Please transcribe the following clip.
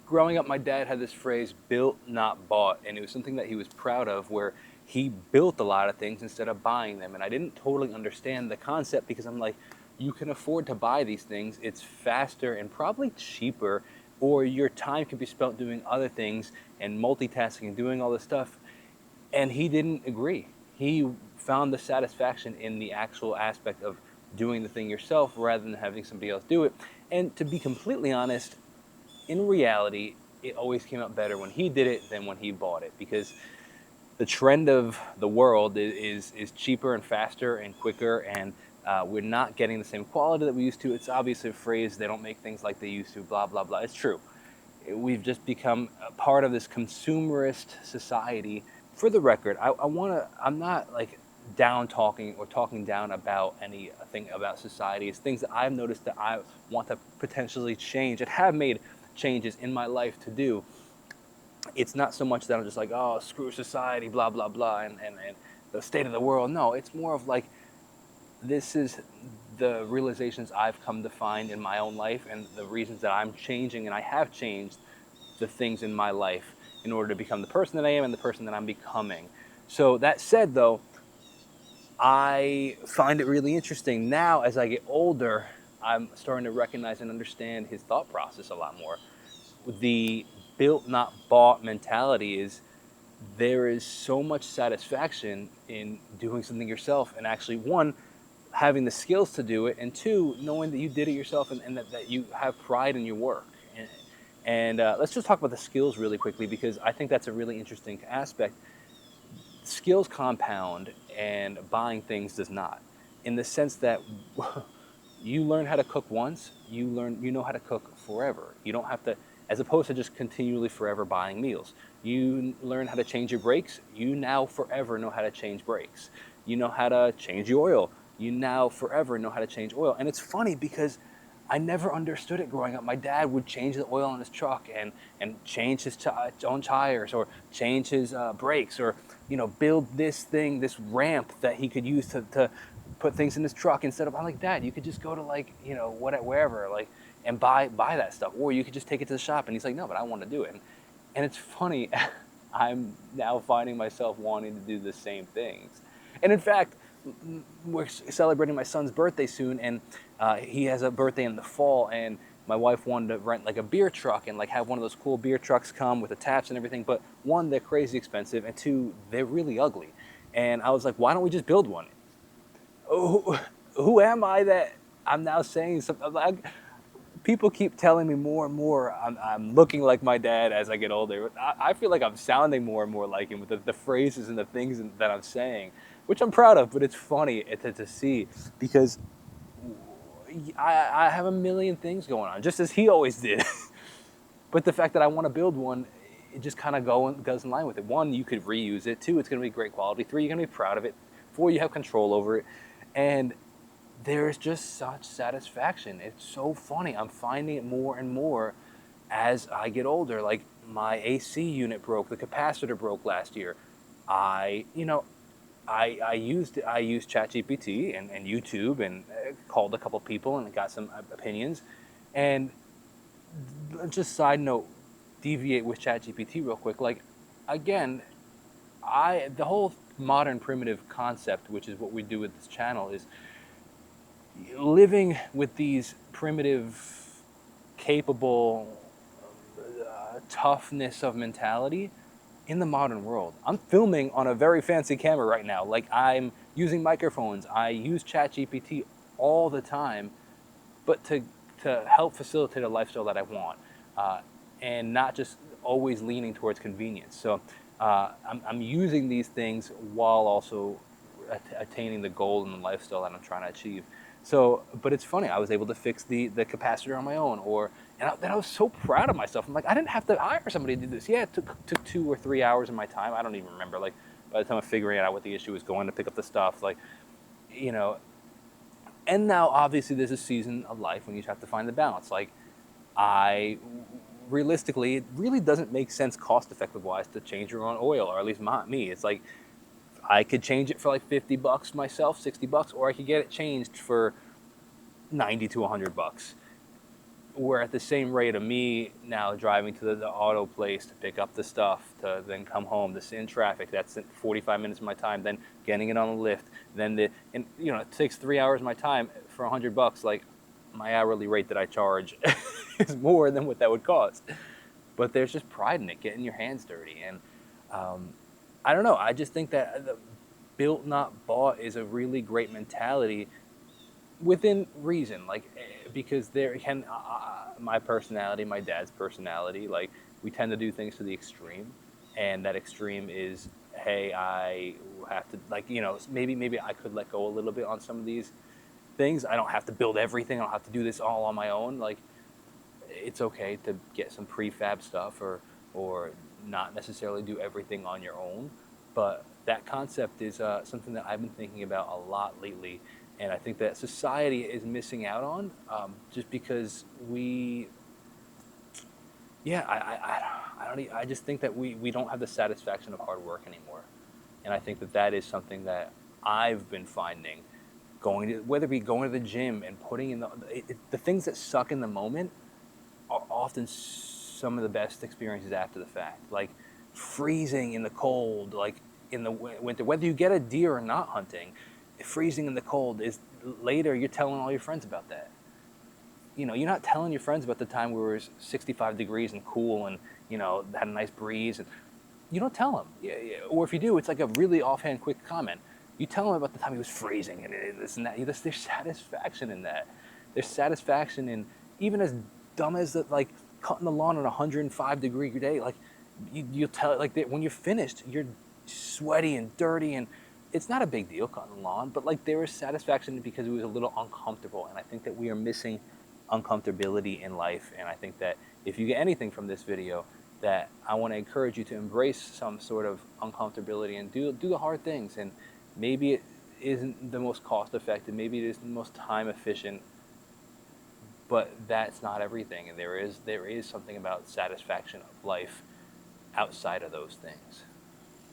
growing up, my dad had this phrase, built, not bought. And it was something that he was proud of, where he built a lot of things instead of buying them. And I didn't totally understand the concept because I'm like, you can afford to buy these things. It's faster and probably cheaper, or your time can be spent doing other things and multitasking and doing all this stuff. And he didn't agree. He found the satisfaction in the actual aspect of doing the thing yourself rather than having somebody else do it. And to be completely honest, in reality, it always came out better when he did it than when he bought it, because the trend of the world is cheaper and faster and quicker, and we're not getting the same quality that we used to. It's obviously a phrase, they don't make things like they used to, blah, blah, blah. It's true. We've just become a part of this consumerist society. For the record, I'm not like down talking or talking down about anything about society. It's things that I've noticed that I want to potentially change and have made changes in my life to do. It's not so much that I'm just like, oh, screw society, blah, blah, blah, and the state of the world. No, it's more of like, this is the realizations I've come to find in my own life and the reasons that I'm changing, and I have changed the things in my life in order to become the person that I am and the person that I'm becoming. So that said, though, I find it really interesting now as I get older. I'm starting to recognize and understand his thought process a lot more. The built not bought mentality is, there is so much satisfaction in doing something yourself, and actually, one, having the skills to do it, and two, knowing that you did it yourself, and that you have pride in your work. And let's just talk about the skills really quickly, because I think that's a really interesting aspect. Skills compound and buying things does not, in the sense that you learn how to cook once, you know how to cook forever. You don't have to, as opposed to just continually forever buying meals. You learn how to change your brakes, you now forever know how to change brakes. You know how to change your oil, you now forever know how to change oil. And it's funny because I never understood it growing up. My dad would change the oil on his truck and change his own tires, or change his brakes, or build this thing, this ramp that he could use to put things in his truck, instead of, I'm like, Dad, you could just go to, like, wherever, like, and buy that stuff, or you could just take it to the shop. And he's like, no, but I want to do it. And it's funny, I'm now finding myself wanting to do the same things. And in fact, we're celebrating my son's birthday soon, and he has a birthday in the fall, and my wife wanted to rent like a beer truck and like have one of those cool beer trucks come with the taps and everything. But one, they're crazy expensive, and two, they're really ugly. And I was like, why don't we just build one? Who am I that I'm now saying something like, people keep telling me more and more I'm looking like my dad as I get older. I feel like I'm sounding more and more like him with the phrases and the things that I'm saying, which I'm proud of. But it's funny to see, because I have a million things going on, just as he always did. But the fact that I want to build one, it just kind of goes in line with it. One, you could reuse it. Two, it's going to be great quality. Three, you're going to be proud of it. Four, you have control over it. And there's just such satisfaction. It's so funny. I'm finding it more and more as I get older. Like, my AC unit broke, the capacitor broke last year. I, you know, I used ChatGPT and YouTube, and called a couple people and got some opinions. And just side note, deviate with ChatGPT real quick. Like, again, the whole modern primitive concept, which is what we do with this channel, is living with these primitive, capable, toughness of mentality in the modern world. I'm filming on a very fancy camera right now. Like, I'm using microphones. I use ChatGPT all the time, but to help facilitate a lifestyle that I want, and not just always leaning towards convenience. So I'm using these things while also attaining the goal and the lifestyle that I'm trying to achieve. So, but it's funny, I was able to fix the capacitor on my own, then I was so proud of myself. I'm like, I didn't have to hire somebody to do this. Yeah, it took 2 or 3 hours of my time. I don't even remember. Like, by the time I'm figuring out what the issue was, going to pick up the stuff, like, you know. And now, obviously, there's a season of life when you have to find the balance. Like, realistically, it really doesn't make sense cost-effective wise to change your own oil, or at least me. It's like, I could change it for like $50 myself, $60, or I could get it changed for $90 to $100. we're at the same rate of me now driving to the auto place to pick up the stuff, to then come home, to sit in traffic. That's 45 minutes of my time. Then getting it on the lift. Then and it takes 3 hours of my time for $100. Like, my hourly rate that I charge is more than what that would cost. But there's just pride in it, getting your hands dirty. And I don't know. I just think that the built not bought is a really great mentality within reason, like, because there can my personality, my dad's personality, like, we tend to do things to the extreme, and that extreme is, hey, I have to, like, maybe I could let go a little bit on some of these things. I don't have to build everything. I don't have to do this all on my own. Like, it's okay to get some prefab stuff, or not necessarily do everything on your own. But that concept is something that I've been thinking about a lot lately, and I think that society is missing out on, just because I just think that we don't have the satisfaction of hard work anymore, and I think that that is something that I've been finding, whether it be going to the gym and putting in the things that suck in the moment are often some of the best experiences after the fact. Like freezing in the cold, like in the winter, whether you get a deer or not hunting, freezing in the cold is later you're telling all your friends about that. You're not telling your friends about the time where it was 65 degrees and cool and, had a nice breeze. And you don't tell them. Yeah, yeah. Or if you do, it's like a really offhand quick comment. You tell them about the time it was freezing and this and that. There's satisfaction in that. There's satisfaction in, even as dumb as like cutting the lawn on a 105-degree day. Like, you'll tell it, like, when you're finished, you're sweaty and dirty, and it's not a big deal cutting the lawn, but like there was satisfaction because it was a little uncomfortable. And I think that we are missing uncomfortability in life. And I think that if you get anything from this video, that I want to encourage you to embrace some sort of uncomfortability and do the hard things. And maybe it isn't the most cost effective, maybe it isn't the most time efficient, but that's not everything. And there is something about satisfaction of life outside of those things.